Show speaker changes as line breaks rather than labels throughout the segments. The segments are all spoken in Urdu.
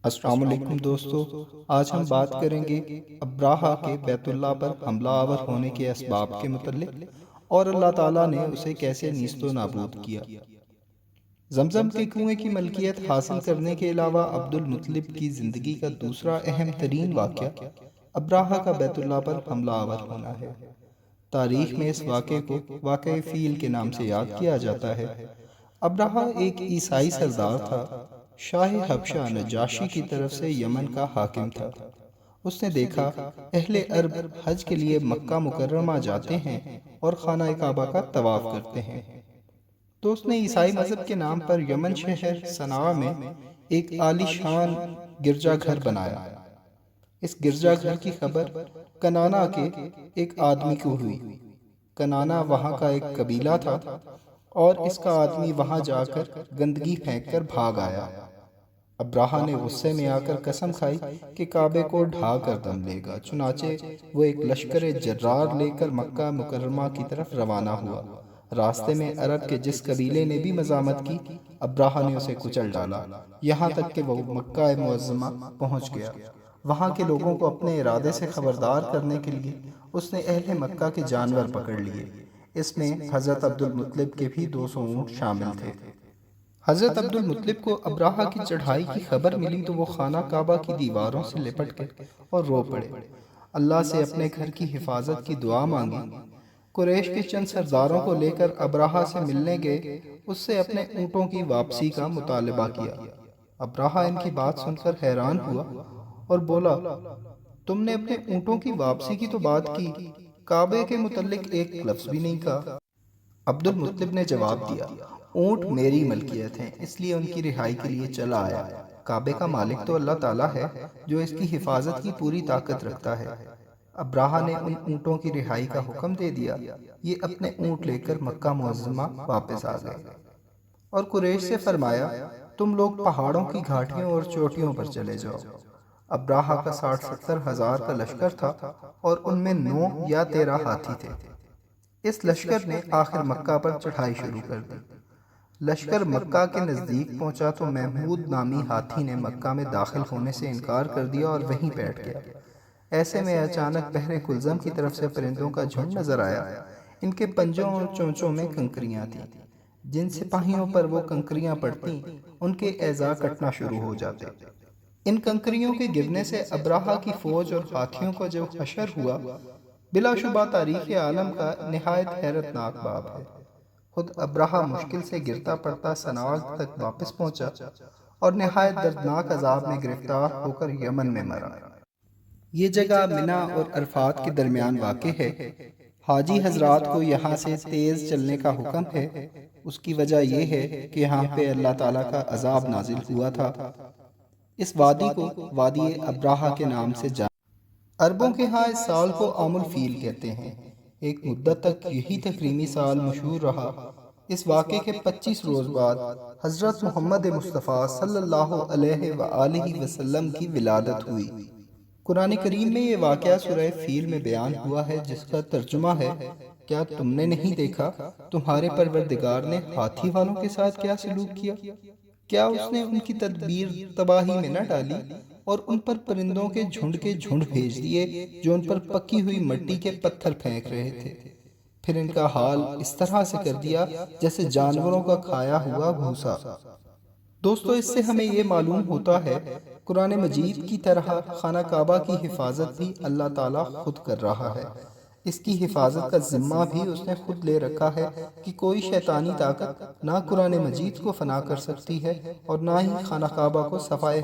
السلام علیکم دوستو، آج ہم بات کریں گے ابراہہ کے بیت اللہ پر حملہ آور ہونے کے اسباب کے متعلق اور اللہ تعالیٰ نے اسے کیسے نیست و نابود کیا۔ زمزم کے کنویں کی ملکیت حاصل کرنے کے علاوہ عبد المطلب کی زندگی کا دوسرا اہم ترین واقعہ ابراہہ کا بیت اللہ پر حملہ آور ہونا ہے۔ تاریخ میں اس واقعے کو واقعہ فیل کے نام سے یاد کیا جاتا ہے۔ ابراہہ ایک عیسائی سردار تھا۔ شاہ حبشہ نجاشی کی طرف سے یمن کا حاکم تھا۔ اس نے دیکھا اہل عرب حج کے لیے مکہ مکرمہ جاتے ہیں اور خانہ کعبہ کا طواف کرتے ہیں، تو اس نے عیسائی مذہب کے نام پر یمن شہر صنعاء میں ایک عالی شان گرجا گھر بنایا۔ اس گرجا گھر کی خبر کنانا کے ایک آدمی کو ہوئی۔ کنانا وہاں کا ایک قبیلہ تھا اور اس کا آدمی وہاں جا کر گندگی پھینک کر بھاگ آیا۔ ابراہہ نے غصے میں آ کر قسم کھائی کہ کعبے کو ڈھا کر دم لے گا، چنانچہ وہ ایک لشکر جرار لے کر مکہ مکرمہ کی طرف روانہ ہوا۔ راستے میں عرب کے جس قبیلے نے بھی مزاحمت کی، ابراہہ نے اسے کچل ڈالا، یہاں تک کہ وہ مکہ معظمہ پہنچ گیا۔ وہاں کے لوگوں کو اپنے ارادے سے خبردار کرنے کے لیے اس نے اہل مکہ کے جانور پکڑ لیے۔ اس میں حضرت عبد المطلب کے بھی 200 اونٹ شامل تھے۔ حضرت عبد المطلب کو ابراہہ کی چڑھائی کی خبر ملی تو وہ خانہ کعبہ کی دیواروں سے لپٹ گئے اور رو پڑے، اللہ سے اپنے گھر کی حفاظت کی دعا مانگی۔ قریش کے چند سرداروں کو لے کر ابراہہ سے ملنے گئے، اس سے اپنے اونٹوں کی واپسی کا مطالبہ کیا۔ ابراہہ ان کی بات سن کر حیران ہوا اور بولا، تم نے اپنے اونٹوں کی واپسی کی تو بات کی، کعبے کے متعلق ایک لفظ بھی نہیں کہا۔ عبد المطلب نے جواب دیا، اونٹ میری ملکیت ہیں، اس لیے ان کی رہائی کے لیے چلا آیا۔ کعبے کا مالک تو اللہ تعالیٰ ہے جو اس کی حفاظت کی پوری طاقت رکھتا ہے۔ ابراہہ نے ان اونٹوں کی رہائی کا حکم دے دیا۔ یہ اپنے اونٹ لے کر مکہ معظمہ واپس آ گئے اور قریش سے فرمایا، تم لوگ پہاڑوں کی گھاٹیوں اور چوٹیوں پر چلے جاؤ۔ ابراہہ کا 60-70 ہزار کا لشکر تھا اور ان میں 9 یا 13 ہاتھی تھے۔ اس لشکر نے آخر مکہ پر چڑھائی شروع کر دی۔ لشکر مکہ کے نزدیک پہنچا تو محمود نامی ہاتھی نے مکہ میں داخل ہونے سے انکار کر دیا اور وہیں بیٹھ گیا۔ ایسے میں اچانک بحر کلزم کی طرف سے پرندوں کا جھنڈ نظر آیا۔ ان کے پنجوں اور چونچوں میں کنکریاں تھیں۔ جن سپاہیوں پر وہ کنکریاں پڑتیں ان کے اعضاء کٹنا شروع ہو جاتے۔ ان کنکریوں کے گرنے سے ابراہہ کی فوج اور ہاتھیوں کا جو حشر ہوا، بلا شبہ تاریخ عالم کا نہایت حیرتناک باب ہے۔ خود ابراہہ مشکل سے گرتا پڑتا صنعاء تک واپس پہنچا اور نہایت دردناک عذاب میں گرفتار ہو کر یمن میں مرا۔ یہ جگہ منی اور عرفات کے درمیان واقع ہے۔ حاجی حضرات کو یہاں سے تیز چلنے کا حکم ہے۔ اس کی وجہ یہ ہے کہ یہاں پہ اللہ تعالیٰ کا عذاب نازل ہوا تھا۔ اس وادی کو وادی ابراہہ کے نام سے جانا۔ عربوں کے ہاں اس سال کو عام الفیل کہتے ہیں۔ ایک مدت تک یہی تکریمی سال مشہور رہا۔ اس واقعے کے 25 روز بعد حضرت محمد مصطفیٰ صلی اللہ علیہ وآلہ وسلم کی ولادت ہوئی۔ قرآن کریم میں یہ واقعہ سورہ فیل میں بیان ہوا ہے، جس کا ترجمہ ہے، کیا تم نے نہیں دیکھا تمہارے پروردگار نے ہاتھی والوں کے ساتھ کیا سلوک کیا؟ کیا اس نے ان کی تدبیر تباہی میں نہ ڈالی اور ان پر پرندوں کے جھنڈ بھیج دیے جو ان پر پکی ہوئی مٹی کے پتھر پھینک رہے تھے، پھر ان کا حال اس طرح سے کر دیا جیسے جانوروں کا کھایا ہوا بھوسا۔ دوستو، اس سے ہمیں یہ معلوم ہوتا ہے قرآن مجید کی طرح خانہ کعبہ کی حفاظت بھی اللہ تعالیٰ خود کر رہا ہے۔ اس کی حفاظت کا ذمہ بھی اس نے خود لے رکھا ہے کہ کوئی شیطانی طاقت نہ قرآن مجید کو فنا کر سکتی ہے اور نہ ہی خانہ کعبہ کو صفائے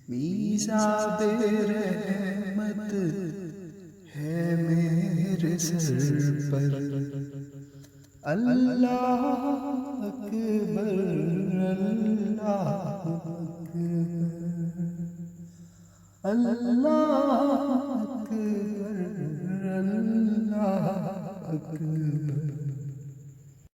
میزاب رحمت ہے میرے سر پر، اللہ اکبر اللہ اکبر اللہ اکبر اللہ اکبر۔